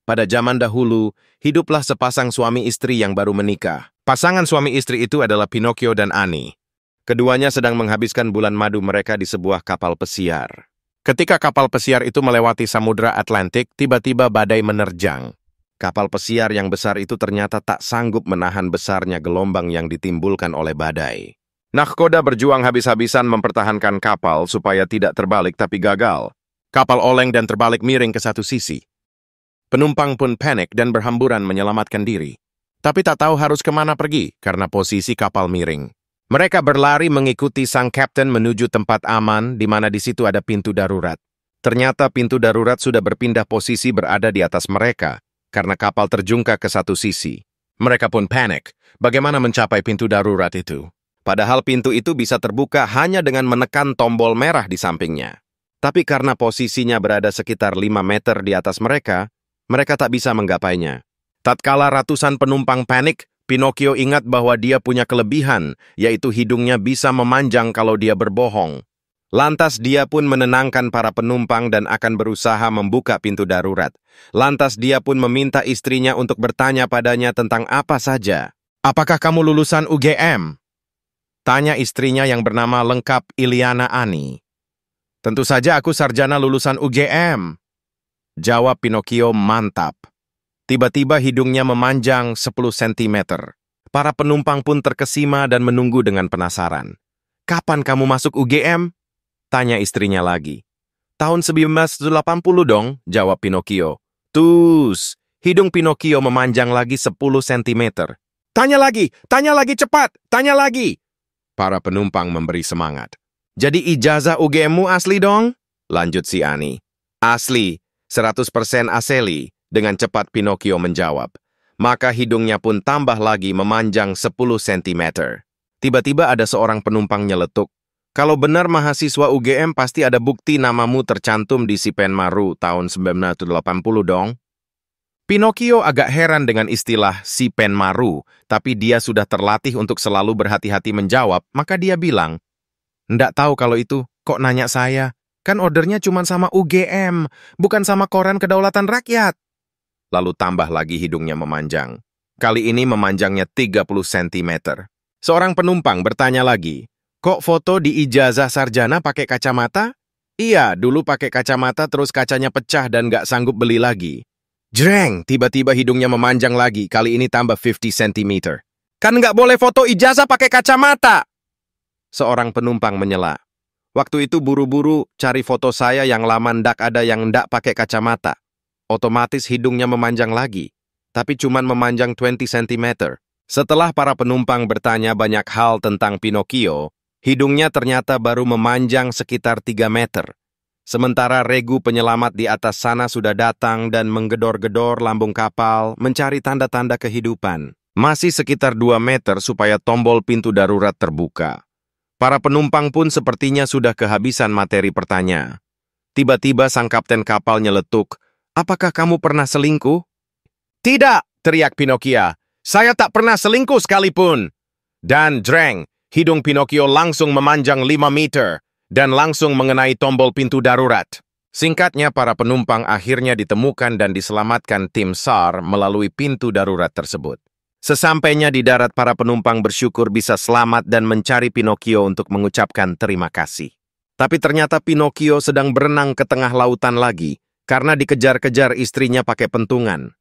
Pada zaman dahulu, hiduplah sepasang suami istri yang baru menikah. Pasangan suami istri itu adalah Pinocchio dan Annie. Keduanya sedang menghabiskan bulan madu mereka di sebuah kapal pesiar. Ketika kapal pesiar itu melewati Samudra Atlantik, tiba-tiba badai menerjang. Kapal pesiar yang besar itu ternyata tak sanggup menahan besarnya gelombang yang ditimbulkan oleh badai. Nahkoda berjuang habis-habisan mempertahankan kapal supaya tidak terbalik tapi gagal. Kapal oleng dan terbalik miring ke satu sisi. Penumpang pun panik dan berhamburan menyelamatkan diri. Tapi tak tahu harus kemana pergi karena posisi kapal miring. Mereka berlari mengikuti sang kapten menuju tempat aman di mana di situ ada pintu darurat. Ternyata pintu darurat sudah berpindah posisi berada di atas mereka karena kapal terjungkak ke satu sisi. Mereka pun panik. Bagaimana mencapai pintu darurat itu? Padahal pintu itu bisa terbuka hanya dengan menekan tombol merah di sampingnya. Tapi karena posisinya berada sekitar 5 meter di atas mereka tak bisa menggapainya. Tatkala ratusan penumpang panik, Pinocchio ingat bahwa dia punya kelebihan, yaitu hidungnya bisa memanjang kalau dia berbohong. Lantas dia pun menenangkan para penumpang dan akan berusaha membuka pintu darurat. Lantas dia pun meminta istrinya untuk bertanya padanya tentang apa saja. "Apakah kamu lulusan UGM?" Tanya istrinya yang bernama lengkap Iliana Annie. "Tentu saja aku sarjana lulusan UGM." Jawab Pinocchio mantap. Tiba-tiba hidungnya memanjang 10 cm. Para penumpang pun terkesima dan menunggu dengan penasaran. "Kapan kamu masuk UGM?" Tanya istrinya lagi. "Tahun 1980 dong," jawab Pinocchio. Tus, hidung Pinocchio memanjang lagi 10 cm. Tanya lagi cepat, tanya lagi." Para penumpang memberi semangat. "Jadi ijazah UGM-mu asli dong?" Lanjut si Annie. "Asli, 100% asli," dengan cepat Pinocchio menjawab. Maka hidungnya pun tambah lagi memanjang 10 cm. Tiba-tiba ada seorang penumpang nyeletuk. "Kalau benar mahasiswa UGM pasti ada bukti namamu tercantum di si Penmaru tahun 1980 dong?" Pinocchio agak heran dengan istilah si Penmaru, tapi dia sudah terlatih untuk selalu berhati-hati menjawab, maka dia bilang, "Ndak tahu kalau itu, kok nanya saya? Kan ordernya cuma sama UGM, bukan sama Koran Kedaulatan Rakyat." Lalu tambah lagi hidungnya memanjang. Kali ini memanjangnya 30 cm. Seorang penumpang bertanya lagi, "Kok foto di ijazah sarjana pakai kacamata?" "Iya, dulu pakai kacamata terus kacanya pecah dan nggak sanggup beli lagi." Jreng, tiba-tiba hidungnya memanjang lagi, kali ini tambah 50 cm. "Kan nggak boleh foto ijazah pakai kacamata!" Seorang penumpang menyela. "Waktu itu buru-buru cari foto saya yang lama ndak ada yang ndak pakai kacamata." Otomatis hidungnya memanjang lagi, tapi cuman memanjang 20 cm. Setelah para penumpang bertanya banyak hal tentang Pinocchio, hidungnya ternyata baru memanjang sekitar 3 meter. Sementara regu penyelamat di atas sana sudah datang dan menggedor-gedor lambung kapal mencari tanda-tanda kehidupan. Masih sekitar 2 meter supaya tombol pintu darurat terbuka. Para penumpang pun sepertinya sudah kehabisan materi pertanyaan. Tiba-tiba sang kapten kapal nyeletuk, "Apakah kamu pernah selingkuh?" "Tidak," teriak Pinocchio. "Saya tak pernah selingkuh sekalipun." Dan jreng, hidung Pinocchio langsung memanjang 5 meter dan langsung mengenai tombol pintu darurat. Singkatnya, para penumpang akhirnya ditemukan dan diselamatkan tim SAR melalui pintu darurat tersebut. Sesampainya di darat, para penumpang bersyukur bisa selamat dan mencari Pinocchio untuk mengucapkan terima kasih. Tapi ternyata Pinocchio sedang berenang ke tengah lautan lagi, karena dikejar-kejar istrinya pakai pentungan.